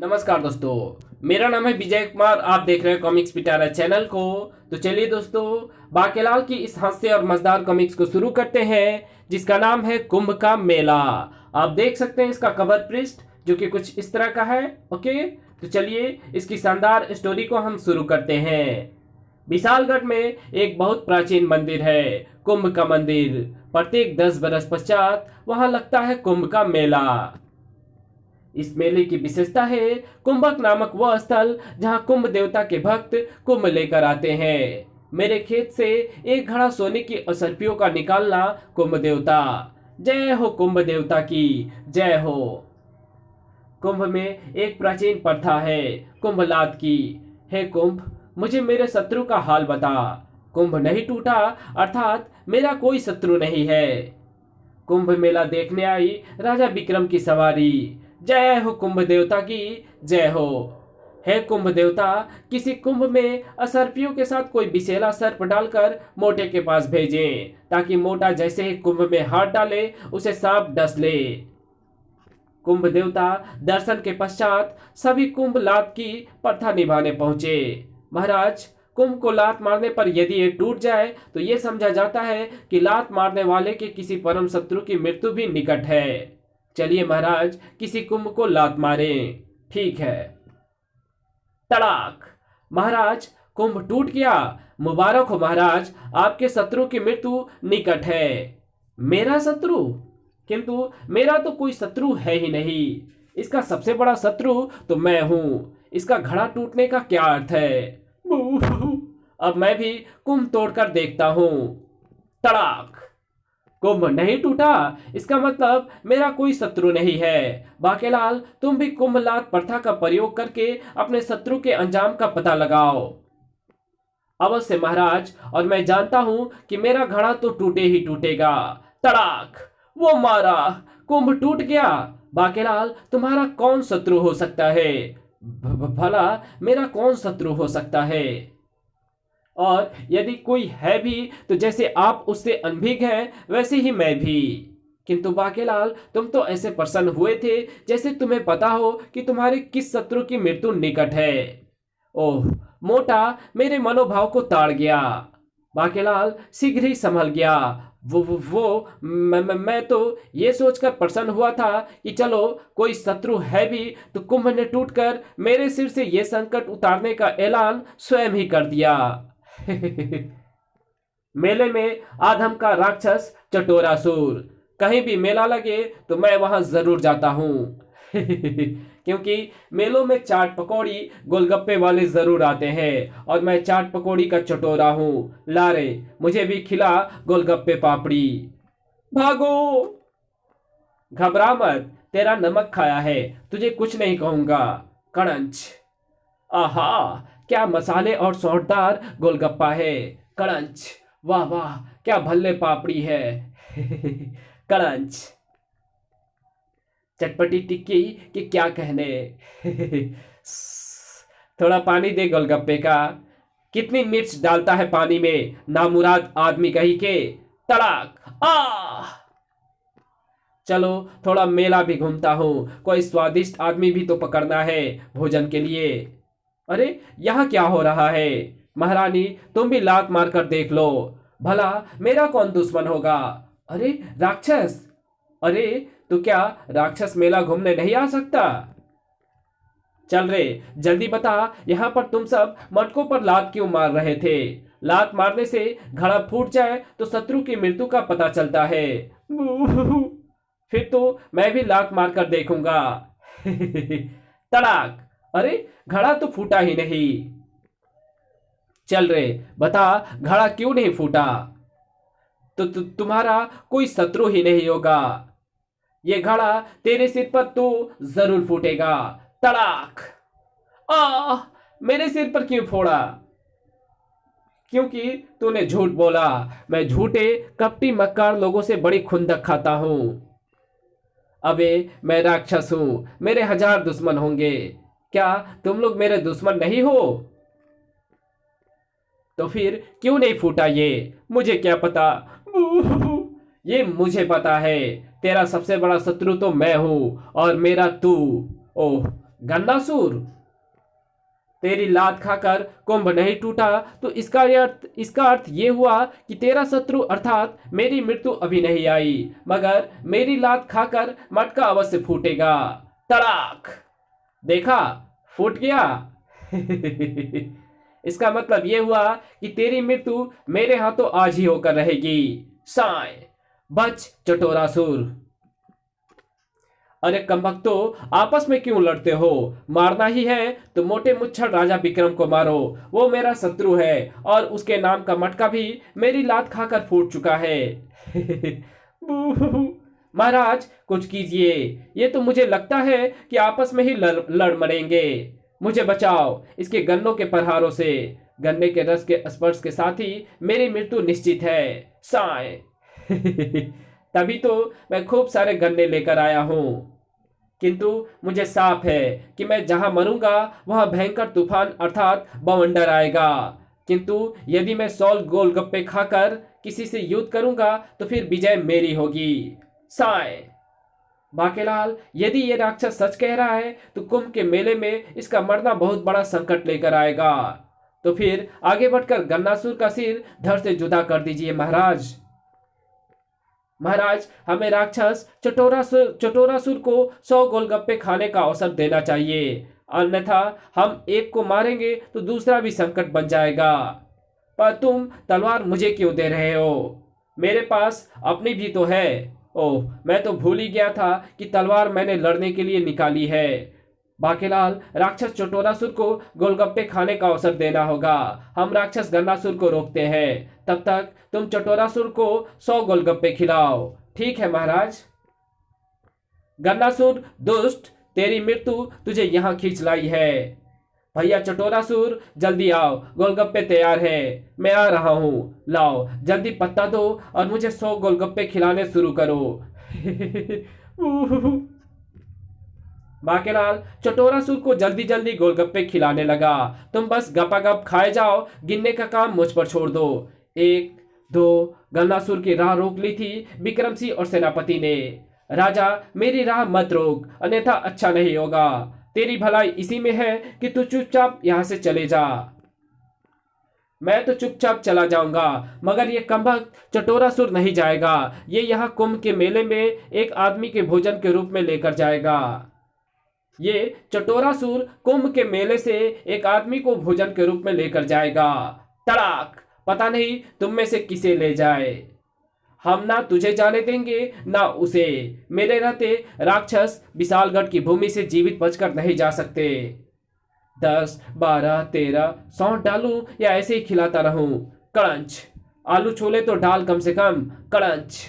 नमस्कार दोस्तों, मेरा नाम है विजय कुमार। आप देख रहे हैं कॉमिक्स पिटारा चैनल को। तो चलिए दोस्तों, बाकेलाल की इस हास्य और मजेदार कॉमिक्स को शुरू करते हैं, जिसका नाम है कुंभ का मेला। आप देख सकते हैं इसका कवर पृष्ठ, जो कि कुछ इस तरह का है। ओके, तो चलिए इसकी शानदार स्टोरी को हम शुरू करते हैं। विशालगढ़ में एक बहुत प्राचीन मंदिर है, कुंभ का मंदिर। प्रत्येक 10 बरस पश्चात वहां लगता है कुंभ का मेला। इस मेले की विशेषता है कुंभक नामक वह स्थल जहां कुंभ देवता के भक्त कुंभ लेकर आते हैं। मेरे खेत से एक घड़ा सोने की असरफियों का निकालना कुंभ देवता। जय हो कुंभ देवता की, जय हो। कुंभ में एक प्राचीन प्रथा है कुंभलात की। हे कुंभ, मुझे मेरे शत्रु का हाल बता। कुंभ नहीं टूटा, अर्थात मेरा कोई शत्रु नहीं है। कुंभ मेला देखने आई राजा विक्रम की सवारी। जय हो कुंभ देवता की, जय हो। हे कुंभ देवता, किसी कुंभ में असर्पियों के साथ कोई विषैला सर्प डालकर मोटे के पास भेजें, ताकि मोटा जैसे ही कुंभ में हाथ डाले उसे सांप डस ले। कुंभ देवता दर्शन के पश्चात सभी कुंभ लात की प्रथा निभाने पहुंचे। महाराज, कुंभ को लात मारने पर यदि ये टूट जाए तो ये समझा जाता है कि लात मारने वाले के किसी परम शत्रु की मृत्यु भी निकट है। चलिए महाराज, किसी कुंभ को लात मारें। ठीक है। तड़ाक! महाराज, कुंभ टूट गया। मुबारक हो महाराज, आपके शत्रु की मृत्यु निकट है। मेरा शत्रु? किंतु मेरा तो कोई शत्रु है ही नहीं। इसका सबसे बड़ा शत्रु तो मैं हूं। इसका घड़ा टूटने का क्या अर्थ है? अब मैं भी कुंभ तोड़कर देखता हूं। तड़ाक! कुंभ नहीं टूटा, इसका मतलब मेरा कोई शत्रु नहीं है। बाकेलाल, तुम भी कुंभलात प्रथा का प्रयोग करके अपने शत्रु के अंजाम का पता लगाओ। अवश्य महाराज, और मैं जानता हूं कि मेरा घड़ा तो टूटे ही टूटेगा। तड़ाक! वो मारा, कुंभ टूट गया। बाकेलाल, तुम्हारा कौन शत्रु हो सकता है? भला मेरा कौन शत्रु हो सकता है? और यदि कोई है भी तो जैसे आप उससे अनभिज्ञ हैं वैसे ही मैं भी। किंतु बाकेलाल, तुम तो ऐसे प्रसन्न हुए थे जैसे तुम्हें पता हो कि तुम्हारे किस शत्रु की मृत्यु निकट है। ओह, मोटा मेरे मनोभाव को ताड़ गया। बाकेलाल शीघ्र ही संभल गया। मैं तो ये सोचकर प्रसन्न हुआ था कि चलो कोई शत्रु है भी तो कुंभ ने टूटकर मेरे सिर से ये संकट उतारने का ऐलान स्वयं ही कर दिया। मेले में आधम का राक्षस चटोरासुर। कहीं भी मेला लगे तो मैं वहां जरूर जाता हूं। क्योंकि मेलों में चाट पकौड़ी गोलगप्पे वाले जरूर आते हैं और मैं चाट पकौड़ी का चटोरा हूं। लारे, मुझे भी खिला गोलगप्पे पापड़ी। भागो! घबरा मत, तेरा नमक खाया है, तुझे कुछ नहीं कहूंगा। कड़ंच! आहा, क्या मसाले और सौंठदार गोलगप्पा है। कड़ंच! वाह वाह, क्या भल्ले पापड़ी है। कड़ंच! चटपटी टिक्की कि क्या कहने। थोड़ा पानी दे गोलगप्पे का। कितनी मिर्च डालता है पानी में, नामुराद आदमी कहीं के। तड़ाक! आ! चलो थोड़ा मेला भी घूमता हूँ, कोई स्वादिष्ट आदमी भी तो पकड़ना है भोजन के लिए। अरे, यहाँ क्या हो रहा है? महारानी, तुम भी लात मारकर देख लो, भला मेरा कौन दुश्मन होगा। अरे राक्षस! अरे, तो क्या राक्षस मेला घूमने नहीं आ सकता? चल रे, जल्दी बता, यहाँ पर तुम सब मटकों पर लात क्यों मार रहे थे? लात मारने से घड़ा फूट जाए तो शत्रु की मृत्यु का पता चलता है। फिर तो मैं भी लात मारकर देखूंगा। तड़ाक! अरे, घड़ा तो फूटा ही नहीं। चल रे, बता, घड़ा क्यों नहीं फूटा? तो तुम्हारा कोई शत्रु ही नहीं होगा। ये घड़ा तेरे सिर पर तो जरूर फूटेगा। तड़ाक! आ! मेरे सिर पर क्यों फोड़ा? क्योंकि तूने झूठ बोला। मैं झूठे कपटी मक्कार लोगों से बड़ी खुंदक खाता हूं। अबे, मैं राक्षस हूं, मेरे 1000 दुश्मन होंगे। क्या तुम लोग मेरे दुश्मन नहीं हो? तो फिर क्यों नहीं फूटा ये? मुझे क्या पता। ये मुझे पता है। तेरा सबसे बड़ा शत्रु तो मैं हूं और मेरा तू। ओह, गन्नासुर, तेरी लात खाकर कुंभ नहीं टूटा तो इसका अर्थ ये हुआ कि तेरा शत्रु अर्थात मेरी मृत्यु अभी नहीं आई, मगर मेरी लात खाकर मटका अवश्य फूटेगा। तड़ाक! देखा, फूट गया। इसका मतलब यह हुआ कि तेरी मृत्यु मेरे हाथों आज ही होकर रहेगी। साय, बच चटोरासुर। अरे कमबख्तो, आपस में क्यों लड़ते हो? मारना ही है तो मोटे मुच्छर राजा विक्रम को मारो, वो मेरा शत्रु है और उसके नाम का मटका भी मेरी लात खाकर फूट चुका है। महाराज कुछ कीजिए, ये तो मुझे लगता है कि आपस में ही लड़ मरेंगे। मुझे बचाओ इसके गन्नों के प्रहारों से। गन्ने के रस के स्पर्श के साथ ही मेरी मृत्यु निश्चित है। साय। तभी तो मैं खूब सारे गन्ने लेकर आया हूं, किंतु मुझे साफ है कि मैं जहां मरूंगा वहां भयंकर तूफान अर्थात बवंडर आएगा। किंतु यदि मैं 100 गोलगप्पे खाकर किसी से युद्ध करूंगा तो फिर विजय मेरी होगी। साय। बाकेलाल, यदि ये राक्षस सच कह रहा है तो कुंभ के मेले में इसका मरना बहुत बड़ा संकट लेकर आएगा। तो फिर आगे बढ़कर गन्नासुर का सिर धड़ से जुदा कर दीजिए महाराज। महाराज, हमें राक्षस चटोरासुर को 100 गोलगप्पे खाने का अवसर देना चाहिए, अन्यथा हम एक को मारेंगे तो दूसरा भी संकट बन जाएगा। पर तुम तलवार मुझे क्यों दे रहे हो? मेरे पास अपनी भी तो है। ओह, मैं तो भूल ही गया था कि तलवार मैंने लड़ने के लिए निकाली है। बाकेलाल, राक्षस चटोरासुर को गोलगप्पे खाने का अवसर देना होगा। हम राक्षस गन्नासुर को रोकते हैं, तब तक तुम चटोरासुर को 100 गोलगप्पे खिलाओ। ठीक है महाराज। गन्नासुर दुष्ट, तेरी मृत्यु तुझे यहाँ खींच लाई है। भैया चटोरासुर, जल्दी आओ, गोलगप्पे तैयार है। मैं आ रहा हूँ, लाओ जल्दी पत्ता दो और मुझे 100 गोलगप्पे खिलाने शुरू करो। बाकेलाल चटोरासुर को जल्दी जल्दी गोलगप्पे खिलाने लगा। तुम बस गपागप खाए जाओ, गिनने का काम मुझ पर छोड़ दो। 1, 2। गन्नासुर की राह रोक ली थी विक्रम सिंह और सेनापति ने। राजा, मेरी राह मत रोक, अन्यथा अच्छा नहीं होगा। तेरी भलाई इसी में है कि तू चुपचाप यहां से चले जा। मैं तो चुपचाप चला जाऊंगा, मगर ये कमबख्त चटोरासुर नहीं जाएगा। ये यहाँ कुंभ के मेले में एक आदमी के भोजन के रूप में लेकर जाएगा। ये चटोरासुर कुंभ के मेले से एक आदमी को भोजन के रूप में लेकर जाएगा। तड़ाक! पता नहीं तुम में से किसे ले जाए। हम ना तुझे जाने देंगे ना उसे। मेरे रहते राक्षस विशालगढ़ की भूमि से जीवित बचकर नहीं जा सकते। 10, 12, 13 सौंठ डालूं या ऐसे ही खिलाता रहूं? कड़ंच! आलू छोले तो डाल कम से कम। कड़ंच!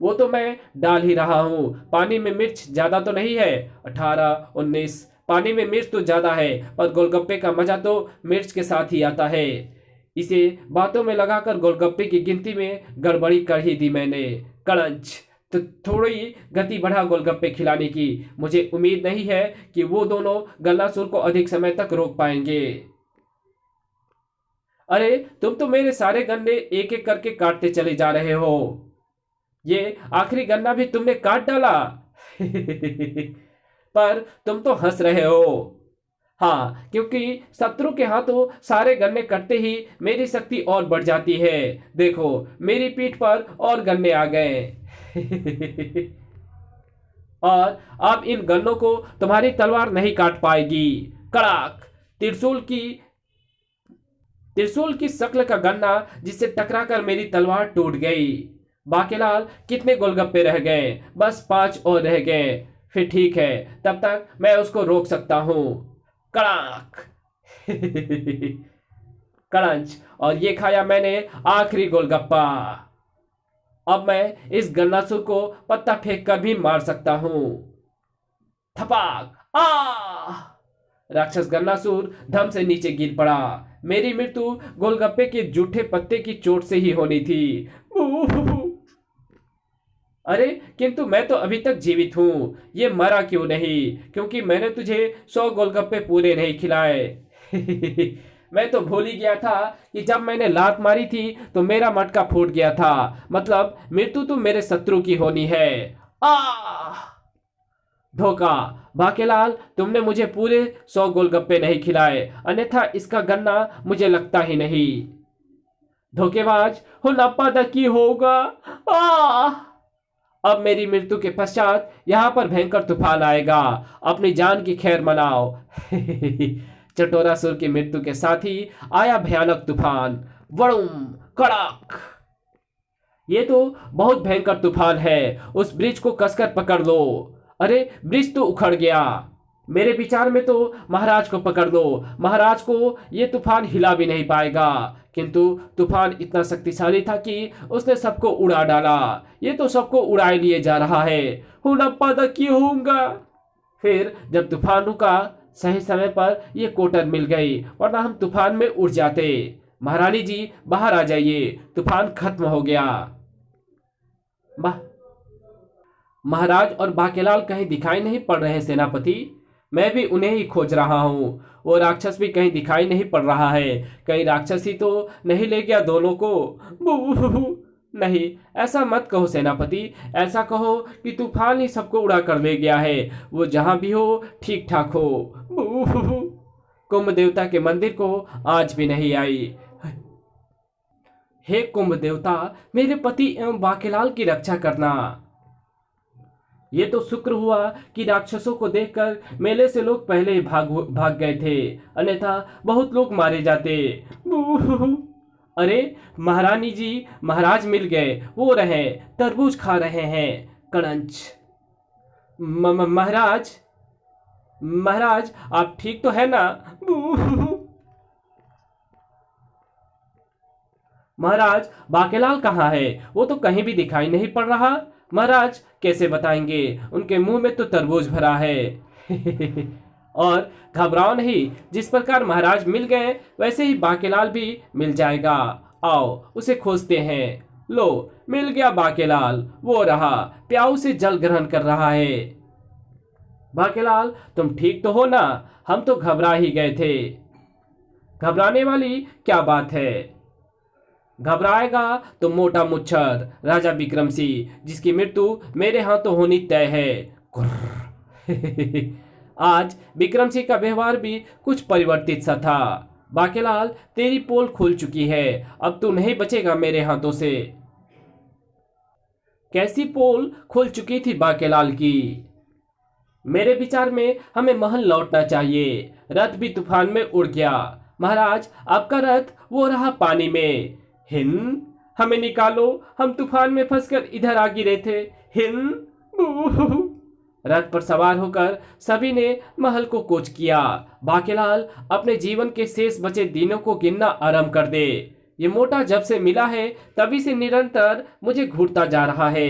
वो तो मैं डाल ही रहा हूं। पानी में मिर्च ज्यादा तो नहीं है? 18, 19। पानी में मिर्च तो ज्यादा है, पर गोलगप्पे का मजा तो मिर्च के साथ ही आता है। इसे बातों में लगाकर गोलगप्पे की गिनती में गड़बड़ी कर ही दी मैंने। कड़ंच! तो थोड़ी गति बढ़ा गोलगप्पे खिलाने की। मुझे उम्मीद नहीं है कि वो दोनों गन्नासुर को अधिक समय तक रोक पाएंगे। अरे तुम तो मेरे सारे गन्ने एक एक करके काटते चले जा रहे हो। ये आखिरी गन्ना भी तुमने काट डाला। पर तुम तो हंस रहे हो। हाँ, क्योंकि शत्रु के हाथों सारे गन्ने कटते ही मेरी शक्ति और बढ़ जाती है। देखो, मेरी पीठ पर और गन्ने आ गए। और अब इन गन्नों को तुम्हारी तलवार नहीं काट पाएगी। कड़ाक! त्रिशूल की शक्ल का गन्ना जिससे टकराकर मेरी तलवार टूट गई। बाकेलाल, कितने गोलगप्पे रह गए? बस 5 और रह गए। फिर ठीक है, तब तक मैं उसको रोक सकता हूं। कड़ाक! कड़ंच! और ये खाया मैंने आखिरी गोलगप्पा। अब मैं इस गन्नासुर को पत्ता फेंक कर भी मार सकता हूं। थपाक! आ! राक्षस गन्नासुर धम से नीचे गिर पड़ा। मेरी मृत्यु गोलगप्पे के जूठे पत्ते की चोट से ही होनी थी। अरे किंतु मैं तो अभी तक जीवित हूं। ये मरा क्यों नहीं? क्योंकि मैंने तुझे 100 गोलगप्पे पूरे नहीं खिलाए। मैं तो भूल ही गया था कि जब मैंने लात मारी थी तो मेरा मटका फूट गया था। मतलब मृत्यु तो मेरे शत्रु की होनी है। आ! धोखा! बाकेलाल, तुमने मुझे पूरे 100 गोलगप्पे नहीं खिलाए, अन्यथा इसका गन्ना मुझे लगता ही नहीं। धोखेबाज, हो नप्पा की होगा। अब मेरी मृत्यु के पश्चात यहाँ पर भयंकर तूफान आएगा, अपनी जान की खैर मनाओ। चटोरासुर की मृत्यु के साथ ही आया भयानक तूफान, वड़ुम कड़ाक। ये तो बहुत भयंकर तूफान है, उस ब्रिज को कसकर पकड़ लो। अरे ब्रिज तो उखड़ गया। मेरे विचार में तो महाराज को पकड़ लो, महाराज को ये तूफान हिला भी नहीं पाएगा। किंतु तूफान इतना शक्तिशाली था कि उसने सबको उड़ा डाला। ये तो सबको उड़ाए लिए जा रहा है। हुनप्पा होऊंगा। फिर जब तूफान रुका, सही समय पर ये कोटर मिल गई, वरना हम तूफान में उड़ जाते। महारानी जी बाहर आ जाइए, तूफान खत्म हो गया। महाराज और बाकेलाल कहीं दिखाई नहीं पड़ रहे सेनापति। मैं भी उन्हें ही खोज रहा हूँ। वो राक्षस भी कहीं दिखाई नहीं पड़ रहा है। कहीं राक्षस ही तो नहीं ले गया दोनों को। नहीं, ऐसा मत कहो सेनापति। ऐसा कहो कि तूफान ही सबको उड़ा कर ले गया है। वो जहां भी हो ठीक ठाक हो। कुंभ देवता के मंदिर को आज भी नहीं आई। हे कुंभ देवता, मेरे पति एवं बाकेलाल की रक्षा करना। ये तो शुक्र हुआ कि राक्षसों को देखकर मेले से लोग पहले ही भाग गए थे, अन्यथा बहुत लोग मारे जाते। अरे महारानी जी, महाराज मिल गए, वो रहे तरबूज खा रहे हैं। कड़ंच। महाराज, महाराज आप ठीक तो है ना? महाराज बाकेलाल कहाँ है? वो तो कहीं भी दिखाई नहीं पड़ रहा। महाराज कैसे बताएंगे, उनके मुंह में तो तरबूज भरा है। और घबराओ नहीं, जिस प्रकार महाराज मिल गए वैसे ही बाकेलाल भी मिल जाएगा। आओ उसे खोजते हैं। लो, मिल गया बाकेलाल, वो रहा प्याऊ से जल ग्रहण कर रहा है। बाकेलाल तुम ठीक तो हो ना? हम तो घबरा ही गए थे। घबराने वाली क्या बात है? घबराएगा तो मोटा मुच्छर राजा विक्रम सिंह, जिसकी मृत्यु मेरे हाथों होनी तय है। आज विक्रम सिंह का व्यवहार भी कुछ परिवर्तित सा था। बाकेलाल, तेरी पोल खुल चुकी है, अब तू नहीं बचेगा मेरे हाथों से। कैसी पोल खुल चुकी थी बाकेलाल की? मेरे विचार में हमें महल लौटना चाहिए। रथ भी तूफान में उड़ गया। महाराज, आपका रथ वो रहा पानी में। हिन, हमें निकालो, हम तूफान में फंसकर इधर आ गिरे थे। हिन। रथ पर सवार होकर सभी ने महल को कूच किया। बाकेलाल, अपने जीवन के शेष बचे दिनों को गिनना आरंभ कर दे। ये मोटा जब से मिला है तभी से निरंतर मुझे घूरता जा रहा है।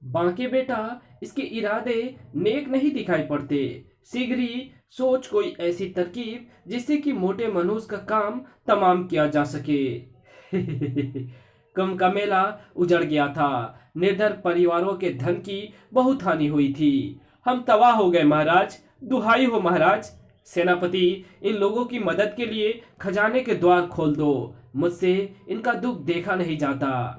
बांके बेटा, इसके इरादे नेक नहीं दिखाई पड़ते। शीघ्र ही सोच कोई ऐसी तरकीब जिससे कि मोटे मनुष्य का काम तमाम किया जा सके। कुंभ का मेला उजड़ गया था। निर्धन परिवारों के धन की बहुत हानि हुई थी। हम तबाह हो गए महाराज। दुहाई हो महाराज। सेनापति, इन लोगों की मदद के लिए खजाने के द्वार खोल दो। मुझसे इनका दुख देखा नहीं जाता।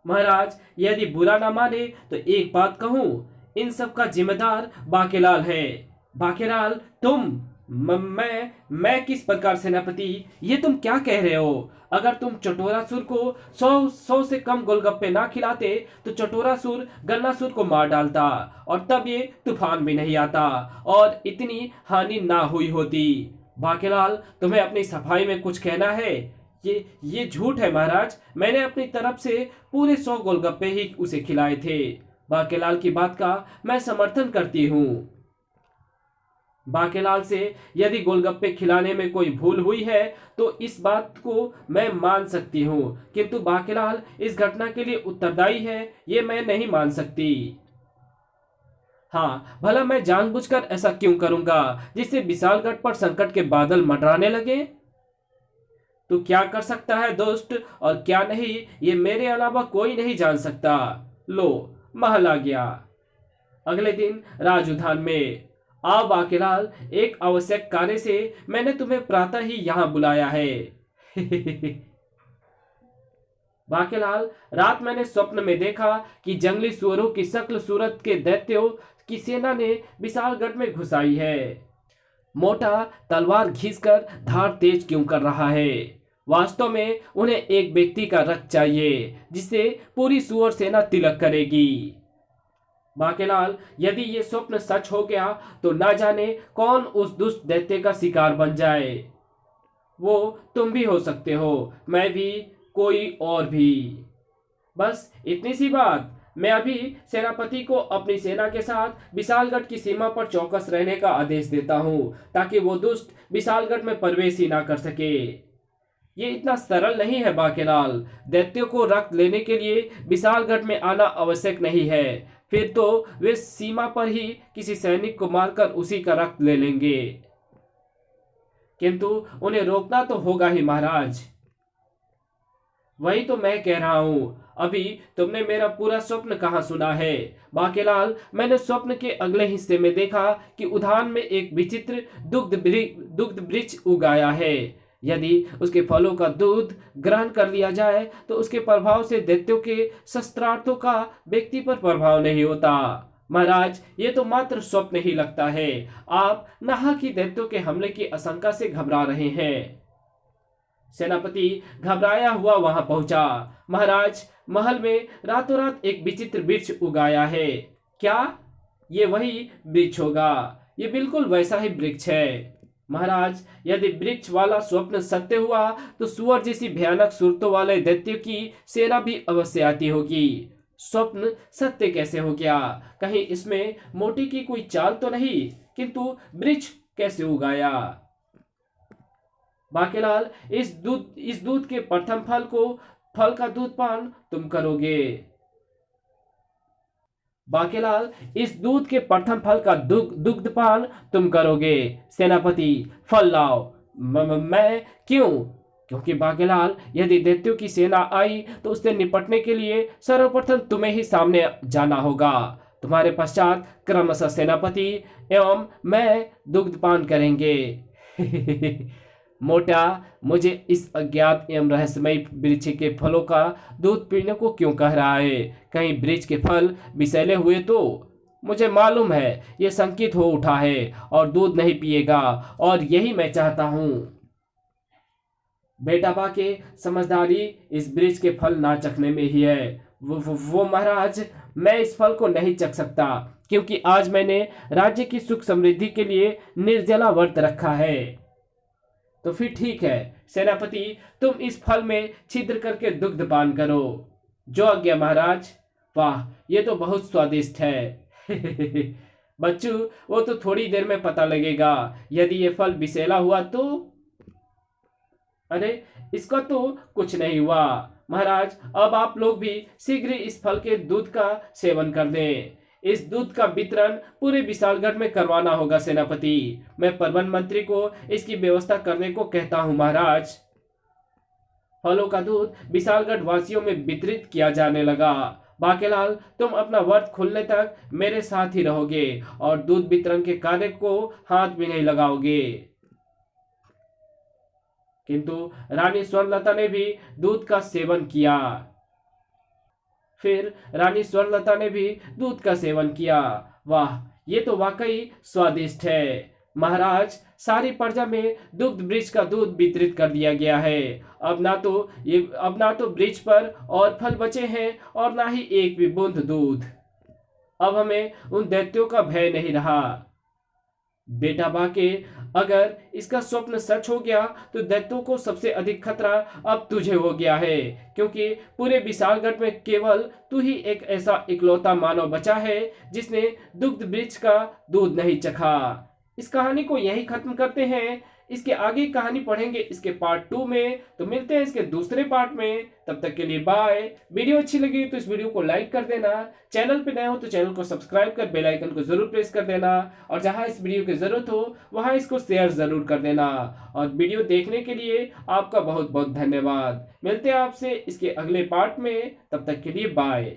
महाराज, यदि बुरा ना माने तो एक बात कहूं, इन सब का जिम्मेदार बाकेलाल है। बाकेलाल, तुम? मैं किस प्रकार सेनापति? ये तुम क्या कह रहे हो? अगर तुम चटोरासुर को 100 से कम गोलगप्पे ना खिलाते तो चटोरासुर गन्नासुर को मार डालता और तब ये तूफान भी नहीं आता और इतनी हानि ना हुई होती। बाकेलाल, तुम्हें अपनी सफाई में कुछ कहना है? ये झूठ है महाराज। मैंने अपनी तरफ से पूरे 100 गोलगप्पे ही उसे खिलाए थे। बाकेलाल की बात का मैं समर्थन करती हूँ। बाकेलाल से यदि गोलगप्पे खिलाने में कोई भूल हुई है तो इस बात को मैं मान सकती हूँ, किंतु बाकेलाल इस घटना के लिए उत्तरदायी है ये मैं नहीं मान सकती। हाँ, भला मैं जानबूझकर ऐसा क्यों करूंगा जिससे विशालगढ़ पर संकट के बादल मंडराने लगे? तो क्या कर सकता है दुष्ट और क्या नहीं, ये मेरे अलावा कोई नहीं जान सकता। लो, महल आ गया। अगले दिन राजउद्यान में। आओ बाकेलाल, एक आवश्यक कार्य से मैंने तुम्हें प्रातः ही यहां बुलाया है। बाकेलाल, रात मैंने स्वप्न में देखा कि जंगली सुअरों की शक्ल सूरत के दैत्यों की सेना ने विशालगढ़ में घुस आई है। मोटा तलवार घिसकर धार तेज क्यों कर रहा है? वास्तव में उन्हें एक व्यक्ति का रक्त चाहिए जिसे पूरी सुअर सेना तिलक करेगी। बाकेलाल, यदि ये स्वप्न सच हो गया तो ना जाने कौन उस दुष्ट दैत्य का शिकार बन जाए। वो तुम भी हो सकते हो, मैं भी, कोई और भी। बस इतनी सी बात। मैं अभी सेनापति को अपनी सेना के साथ विशालगढ़ की सीमा पर चौकस रहने का आदेश देता हूँ ताकि वो दुष्ट विशालगढ़ में प्रवेश ही ना कर सके। ये इतना सरल नहीं है बाकेलाल। दैत्यों को रक्त लेने के लिए विशालगढ़ में आना आवश्यक नहीं है। फिर तो वे सीमा पर ही किसी सैनिक को मारकर उसी का रक्त ले लेंगे। किंतु उन्हें रोकना तो होगा ही महाराज। वही तो मैं कह रहा हूं। अभी तुमने मेरा पूरा स्वप्न कहाँ सुना है? बाकेलाल, मैंने स्वप्न के अगले हिस्से में देखा कि उद्यान में एक विचित्र दुग्ध वृक्ष उगाया है। यदि उसके फलों का दूध ग्रहण कर लिया जाए तो उसके प्रभाव से दैत्यों के शस्त्रार्थों का व्यक्ति पर प्रभाव नहीं होता। महाराज, ये तो मात्र स्वप्न ही लगता है। आप नाहक ही दैत्यों के हमले की आशंका से घबरा रहे हैं। सेनापति घबराया हुआ वहां पहुंचा। महाराज, महल में रातों रात एक विचित्र वृक्ष उगाया है। क्या ये वही वृक्ष होगा? ये बिल्कुल वैसा ही वृक्ष है। महाराज, यदि वृक्ष वाला स्वप्न सत्य हुआ तो सुअर जैसी भयानक सूरतों वाले दैत्य की सेना भी अवश्य आती होगी। स्वप्न सत्य कैसे हो गया? कहीं इसमें मोटी की कोई चाल तो नहीं? किंतु वृक्ष कैसे उगाया? बाकेलाल, इस दूध के प्रथम फल का दूध पान तुम करोगे। बाकेलाल, इस दूध के प्रथम फल का दुग्ध पान तुम करोगे। सेनापति, फल लाओ। मैं क्यों? क्योंकि बाकेलाल, यदि दैत्यों की सेना आई तो उससे निपटने के लिए सर्वप्रथम तुम्हें ही सामने जाना होगा। तुम्हारे पश्चात क्रमशः सेनापति एवं मैं दुग्ध पान करेंगे। मोटा, मुझे इस अज्ञात एवं रहस्यमय वृक्ष के फलों का दूध पीने को क्यों कह रहा है? कहीं वृक्ष के फल विषैले हुए तो? मुझे मालूम है ये संकित हो उठा है और दूध नहीं पिएगा, और यही मैं चाहता हूं। बेटा बाके, समझदारी इस वृक्ष के फल ना चखने में ही है। वो महाराज, मैं इस फल को नहीं चख सकता क्योंकि आज मैंने राज्य की सुख समृद्धि के लिए निर्जला व्रत रखा है। तो फिर ठीक है सेनापति, तुम इस फल में छिद्र करके दुग्ध पान करो। जो आज्ञा महाराज। वाह, ये तो बहुत स्वादिष्ट है। बच्चू, वो तो थोड़ी देर में पता लगेगा। यदि ये फल विषैला हुआ तो? अरे, इसका तो कुछ नहीं हुआ महाराज। अब आप लोग भी शीघ्र इस फल के दूध का सेवन कर दें। इस दूध का वितरण पूरे विशालगढ़ में करवाना होगा सेनापति। मैं प्रबंध मंत्री को इसकी व्यवस्था करने को कहता हूं महाराज। फलों का दूध विशालगढ़ वासियों में वितरित किया जाने लगा। बाकेलाल, तुम अपना व्रत खुलने तक मेरे साथ ही रहोगे और दूध वितरण के कार्य को हाथ भी नहीं लगाओगे। किंतु रानी स्वर्णलता ने भी दूध का सेवन किया। फिर रानी स्वर्णलता ने भी दूध का सेवन किया। वाह, ये तो वाकई स्वादिष्ट है। महाराज, सारी प्रजा में दुग्ध वृक्ष का दूध वितरित कर दिया गया है। अब ना तो वृक्ष पर और फल बचे हैं और ना ही एक भी बूंद दूध। अब हमें उन दैत्यों का भय नहीं रहा। बेटा बाके, अगर इसका स्वप्न सच हो गया तो दैत्यों को सबसे अधिक खतरा अब तुझे हो गया है, क्योंकि पूरे विशालगढ़ में केवल तू ही एक ऐसा इकलौता मानव बचा है जिसने दुग्ध वृक्ष का दूध नहीं चखा। इस कहानी को यही खत्म करते हैं। इसके आगे कहानी पढ़ेंगे इसके पार्ट 2 में। तो मिलते हैं इसके दूसरे पार्ट में। तब तक के लिए बाय। वीडियो अच्छी लगी तो इस वीडियो को लाइक कर देना। चैनल पे नए हो तो चैनल को सब्सक्राइब कर बेल आइकन को जरूर प्रेस कर देना, और जहां इस वीडियो की जरूरत हो वहां इसको शेयर जरूर कर देना। और वीडियो देखने के लिए आपका बहुत बहुत धन्यवाद। मिलते हैं आपसे इसके अगले पार्ट में। तब तक के लिए बाय।